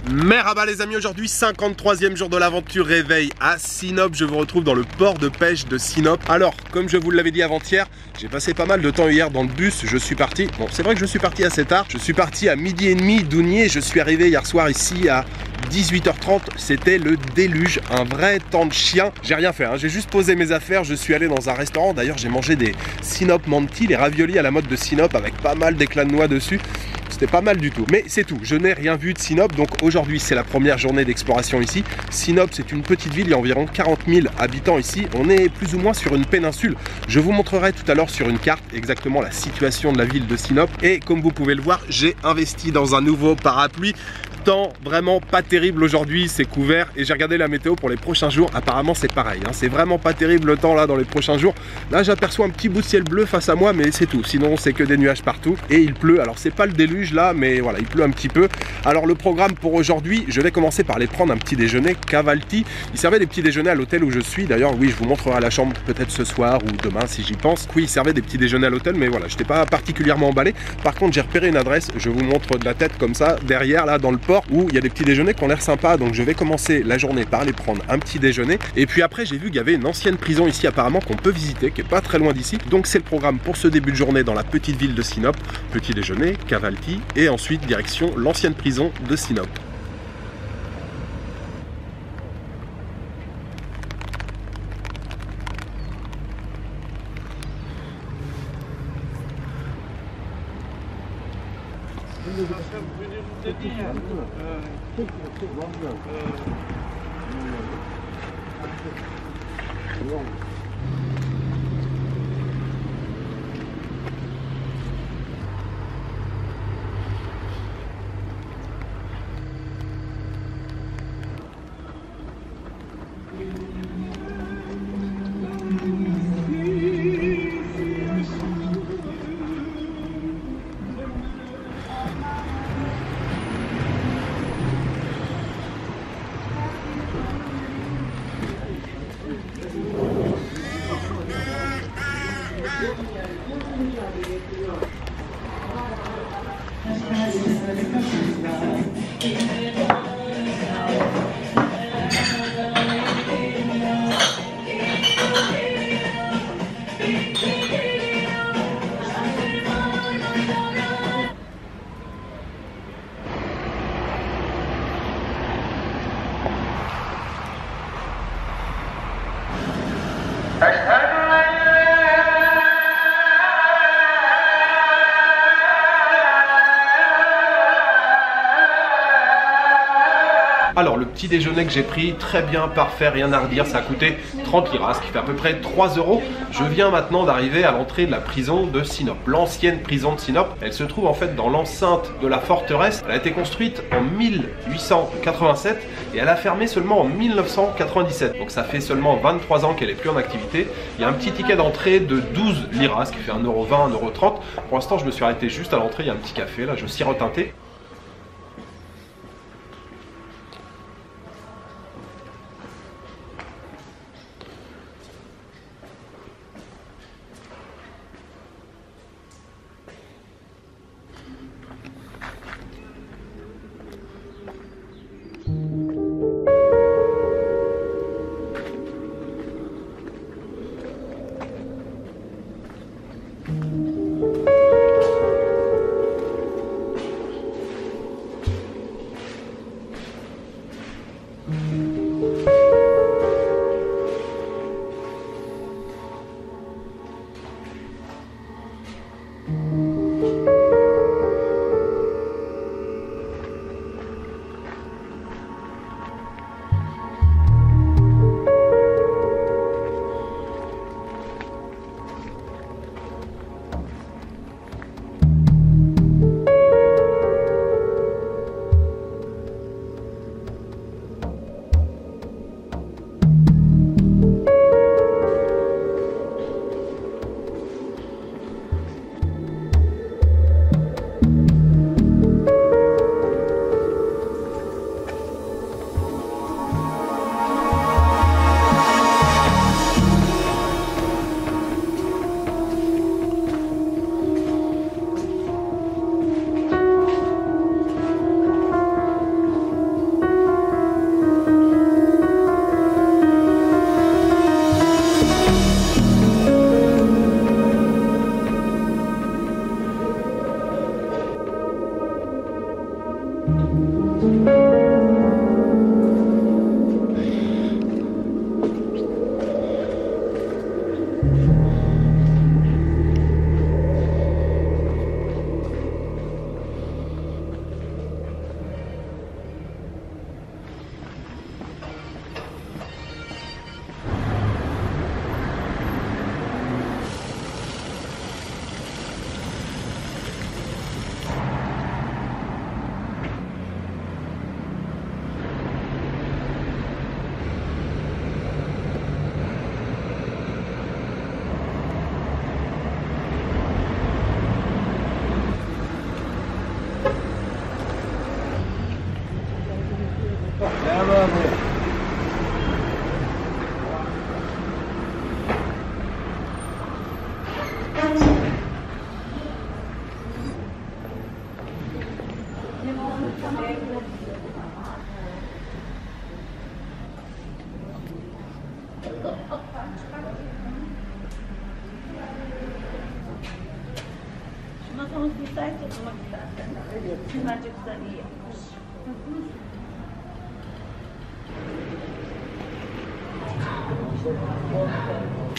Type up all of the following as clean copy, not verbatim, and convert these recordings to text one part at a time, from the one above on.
Merhaba les amis, aujourd'hui 53e jour de l'aventure réveil à Sinop. Je vous retrouve dans le port de pêche de Sinop. Alors, comme je vous l'avais dit avant-hier, j'ai passé pas mal de temps hier dans le bus. Je suis parti, bon c'est vrai que je suis parti assez tard. Je suis parti à 12h30 d'Ougnier. Je suis arrivé hier soir ici à 18h30, c'était le déluge, un vrai temps de chien. J'ai rien fait, hein. J'ai juste posé mes affaires, je suis allé dans un restaurant. D'ailleurs j'ai mangé des Sinop Manti, les raviolis à la mode de Sinop avec pas mal d'éclats de noix dessus. C'était pas mal du tout, mais c'est tout, je n'ai rien vu de Sinop. Donc aujourd'hui c'est la première journée d'exploration ici. Sinop c'est une petite ville, il y a environ 40 000 habitants ici. On est plus ou moins sur une péninsule. Je vous montrerai tout à l'heure sur une carte exactement la situation de la ville de Sinop. Et comme vous pouvez le voir, j'ai investi dans un nouveau parapluie. Temps vraiment pas terrible aujourd'hui, c'est couvert et j'ai regardé la météo pour les prochains jours. Apparemment c'est pareil, hein. C'est vraiment pas terrible le temps là dans les prochains jours. Là j'aperçois un petit bout de ciel bleu face à moi, mais c'est tout, sinon c'est que des nuages partout et il pleut. Alors c'est pas le déluge là, mais voilà, il pleut un petit peu. Alors le programme pour aujourd'hui, je vais commencer par aller prendre un petit déjeuner Cavalti. Il servait des petits déjeuners à l'hôtel où je suis. D'ailleurs oui, je vous montrerai la chambre peut-être ce soir ou demain si j'y pense. Oui, il servait des petits déjeuners à l'hôtel, mais voilà, je n'étais pas particulièrement emballé. Par contre j'ai repéré une adresse, je vous montre de la tête comme ça, derrière là dans le port, où il y a des petits déjeuners qui ont l'air sympas. Donc je vais commencer la journée par aller prendre un petit déjeuner. Et puis après j'ai vu qu'il y avait une ancienne prison ici apparemment qu'on peut visiter, qui est pas très loin d'ici. Donc c'est le programme pour ce début de journée dans la petite ville de Sinop. Petit déjeuner, Cavalti, et ensuite direction l'ancienne prison de Sinop. Alors le petit déjeuner que j'ai pris, très bien, parfait, rien à redire, ça a coûté 30 liras, ce qui fait à peu près 3 €. Je viens maintenant d'arriver à l'entrée de la prison de Sinop, l'ancienne prison de Sinop. Elle se trouve en fait dans l'enceinte de la forteresse. Elle a été construite en 1887 et elle a fermé seulement en 1997. Donc ça fait seulement 23 ans qu'elle n'est plus en activité. Il y a un petit ticket d'entrée de 12 liras, ce qui fait 1,20 €, 1,30 €. Pour l'instant je me suis arrêté juste à l'entrée, il y a un petit café, là je sirote un thé.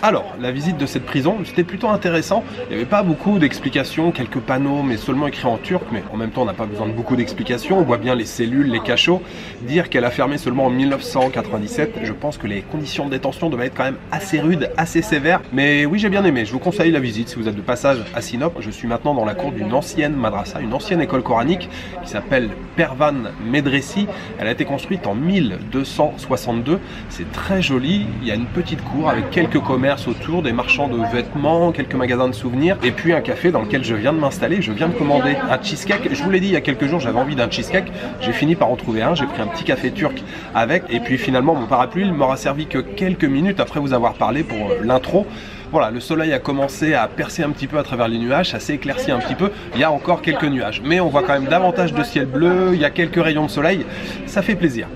Alors, la visite de cette prison, c'était plutôt intéressant. Il n'y avait pas beaucoup d'explications, quelques panneaux, mais seulement écrits en turc. Mais en même temps, on n'a pas besoin de beaucoup d'explications. On voit bien les cellules, les cachots. Dire qu'elle a fermé seulement en 1997, je pense que les conditions de détention devaient être quand même assez rudes, assez sévères. Mais oui, j'ai bien aimé. Je vous conseille la visite si vous êtes de passage à Sinop. Je suis maintenant dans la cour d'une ancienne madrasa, une ancienne école coranique qui s'appelle Pervan Medresi. Elle a été construite en 1262. C'est très joli. Il y a une petite cour avec quelques commerces autour, des marchands de vêtements, quelques magasins de souvenirs et puis un café dans lequel je viens de m'installer. Je viens de commander un cheesecake. Je vous l'ai dit il y a quelques jours, j'avais envie d'un cheesecake. J'ai fini par en trouver un. J'ai pris un petit café turc avec et puis finalement mon parapluie il m'aura servi que quelques minutes après vous avoir parlé pour l'intro. Voilà, le soleil a commencé à percer un petit peu à travers les nuages, ça s'est éclairci un petit peu. Il y a encore quelques nuages, mais on voit quand même davantage de ciel bleu. Il y a quelques rayons de soleil. Ça fait plaisir.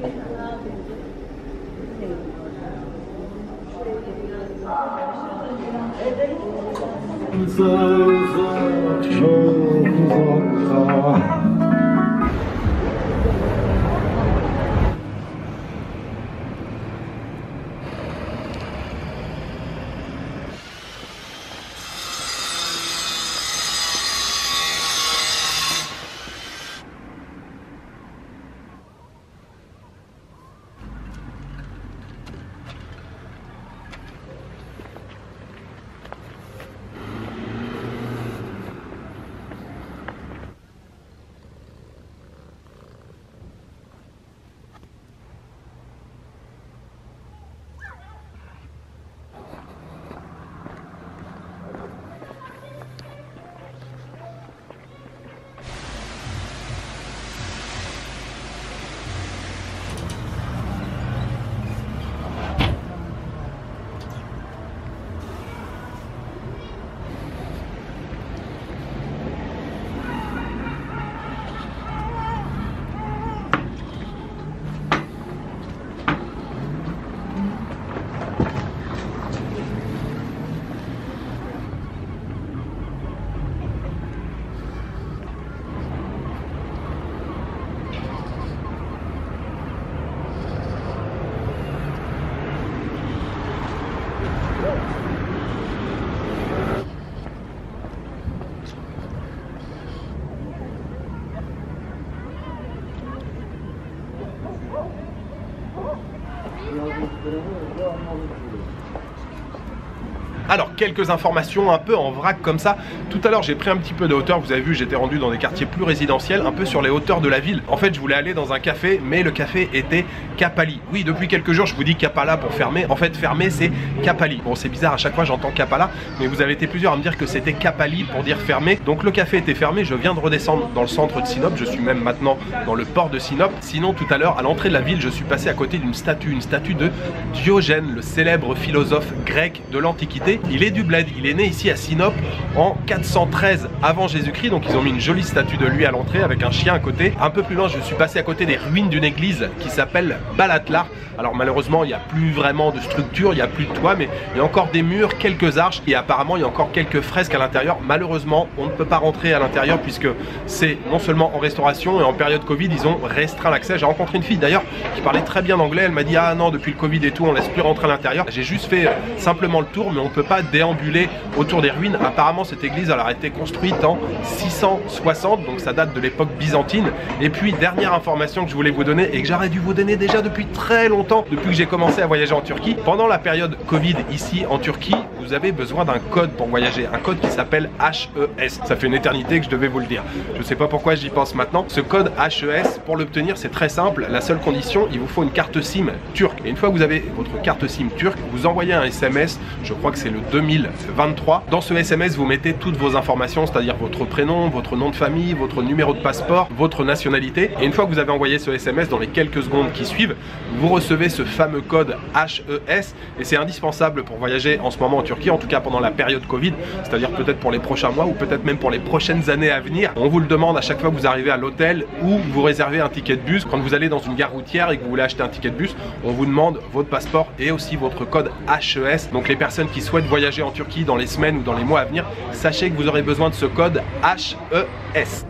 Alors, quelques informations un peu en vrac comme ça. Tout à l'heure, j'ai pris un petit peu de hauteur. Vous avez vu, j'étais rendu dans des quartiers plus résidentiels, un peu sur les hauteurs de la ville. En fait, je voulais aller dans un café, mais le café était Kapali. Oui, depuis quelques jours, je vous dis Kapala pour fermer. En fait, fermer, c'est Kapali. Bon, c'est bizarre, à chaque fois, j'entends Kapala, mais vous avez été plusieurs à me dire que c'était Kapali pour dire fermé. Donc, le café était fermé. Je viens de redescendre dans le centre de Sinop. Je suis même maintenant dans le port de Sinop. Sinon, tout à l'heure, à l'entrée de la ville, je suis passé à côté d'une statue, une statue de Diogène, le célèbre philosophe grec de l'Antiquité. Il est du bled. Il est né ici à Sinop en 413 avant Jésus-Christ, donc ils ont mis une jolie statue de lui à l'entrée avec un chien à côté. Un peu plus loin, je suis passé à côté des ruines d'une église qui s'appelle Balatlar. Alors malheureusement, il n'y a plus vraiment de structure, il n'y a plus de toit, mais il y a encore des murs, quelques arches et apparemment il y a encore quelques fresques à l'intérieur. Malheureusement, on ne peut pas rentrer à l'intérieur puisque c'est non seulement en restauration et en période Covid, ils ont restreint l'accès. J'ai rencontré une fille d'ailleurs qui parlait très bien anglais. Elle m'a dit ah non, depuis le Covid et tout, on laisse plus rentrer à l'intérieur. J'ai juste fait simplement le tour, mais on ne peut pas déambuler autour des ruines. Apparemment, cette église elle a été construite en 660, donc ça date de l'époque byzantine. Et puis, dernière information que je voulais vous donner et que j'aurais dû vous donner déjà depuis très longtemps, depuis que j'ai commencé à voyager en Turquie. Pendant la période Covid ici en Turquie, vous avez besoin d'un code pour voyager, un code qui s'appelle HES. Ça fait une éternité que je devais vous le dire. Je ne sais pas pourquoi j'y pense maintenant. Ce code HES, pour l'obtenir, c'est très simple. La seule condition, il vous faut une carte SIM turque. Et une fois que vous avez votre carte SIM turque, vous envoyez un SMS, je crois que c'est le 2000 2023. Dans ce SMS, vous mettez toutes vos informations, c'est-à-dire votre prénom, votre nom de famille, votre numéro de passeport, votre nationalité. Et une fois que vous avez envoyé ce SMS, dans les quelques secondes qui suivent, vous recevez ce fameux code HES. Et c'est indispensable pour voyager en ce moment en Turquie, en tout cas pendant la période Covid, c'est-à-dire peut-être pour les prochains mois ou peut-être même pour les prochaines années à venir. On vous le demande à chaque fois que vous arrivez à l'hôtel ou vous réservez un ticket de bus. Quand vous allez dans une gare routière et que vous voulez acheter un ticket de bus, on vous demande votre passeport et aussi votre code HES. Donc les personnes qui souhaitent voyager en Turquie dans les semaines ou dans les mois à venir, sachez que vous aurez besoin de ce code HES.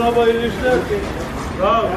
Merhaba, iyi işler. Sağ ol.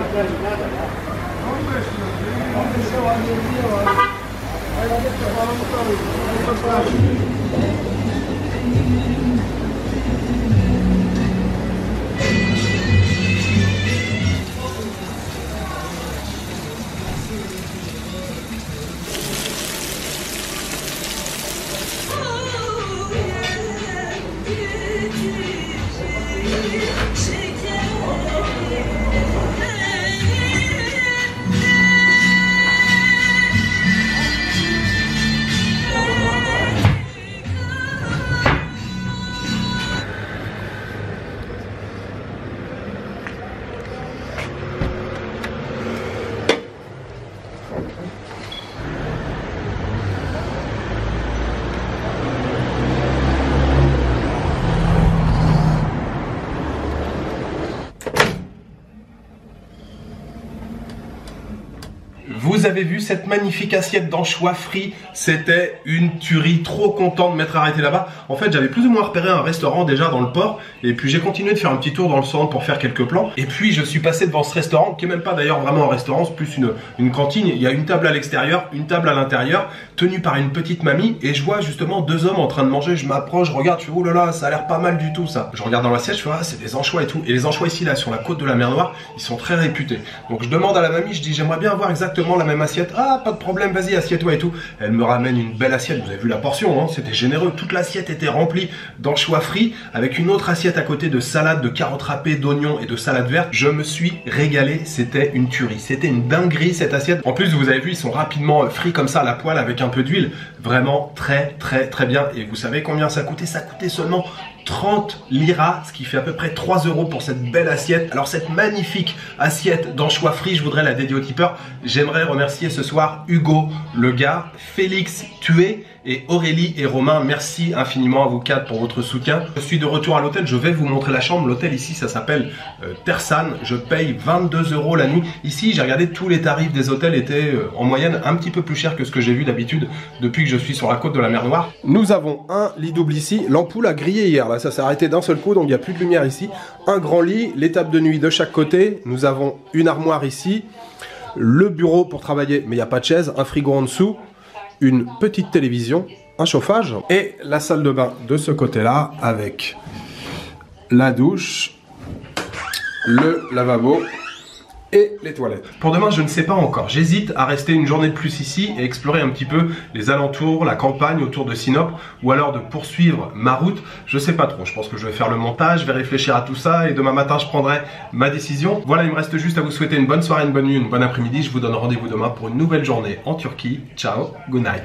Vous avez vu cette magnifique assiette d'anchois frits, c'était une tuerie, trop content de m'être arrêté là-bas. En fait, j'avais plus ou moins repéré un restaurant déjà dans le port, et puis j'ai continué de faire un petit tour dans le centre pour faire quelques plans. Et puis je suis passé devant ce restaurant, qui est même pas d'ailleurs vraiment un restaurant, c'est plus une cantine. Il y a une table à l'extérieur, une table à l'intérieur, tenue par une petite mamie, et je vois justement deux hommes en train de manger. Je m'approche, je regarde, je fais oh là là, ça a l'air pas mal du tout ça. Je regarde dans l'assiette, je fais ah c'est des anchois et tout. Et les anchois ici là sur la côte de la mer Noire, ils sont très réputés. Donc je demande à la mamie, je dis j'aimerais bien avoir exactement la même assiette. Ah pas de problème, vas-y assieds-toi et tout. Elle me ramène une belle assiette, vous avez vu la portion, hein, c'était généreux. Toute l'assiette était remplie d'anchois frits avec une autre assiette à côté de salade, de carottes râpées, d'oignons et de salade verte. Je me suis régalé, c'était une tuerie, c'était une dinguerie cette assiette. En plus vous avez vu, ils sont rapidement frits comme ça à la poêle avec un peu d'huile. Vraiment très bien. Et vous savez combien ça coûtait? Ça coûtait seulement 30 liras, ce qui fait à peu près 3 € pour cette belle assiette. Alors cette magnifique assiette d'anchois frits, je voudrais la dédier au tipeur. J'aimerais remercier ce soir Hugo, le gars, Félix Tué et Aurélie et Romain. Merci infiniment à vous quatre pour votre soutien. Je suis de retour à l'hôtel, je vais vous montrer la chambre. L'hôtel ici, ça s'appelle Tersan. Je paye 22 € la nuit. Ici, j'ai regardé, tous les tarifs des hôtels étaient en moyenne un petit peu plus chers que ce que j'ai vu d'habitude depuis que je suis sur la côte de la mer Noire. Nous avons un lit double ici. L'ampoule a grillé hier, là, ça s'est arrêté d'un seul coup, donc il n'y a plus de lumière ici. Un grand lit, les tables de nuit de chaque côté. Nous avons une armoire ici, le bureau pour travailler, mais il n'y a pas de chaise, un frigo en dessous, une petite télévision, un chauffage et la salle de bain de ce côté-là avec la douche, le lavabo et les toilettes. Pour demain, je ne sais pas encore. J'hésite à rester une journée de plus ici et explorer un petit peu les alentours, la campagne autour de Sinop, ou alors de poursuivre ma route. Je sais pas trop. Je pense que je vais faire le montage, je vais réfléchir à tout ça et demain matin, je prendrai ma décision. Voilà, il me reste juste à vous souhaiter une bonne soirée, une bonne nuit, une bonne après-midi. Je vous donne rendez-vous demain pour une nouvelle journée en Turquie. Ciao, good night.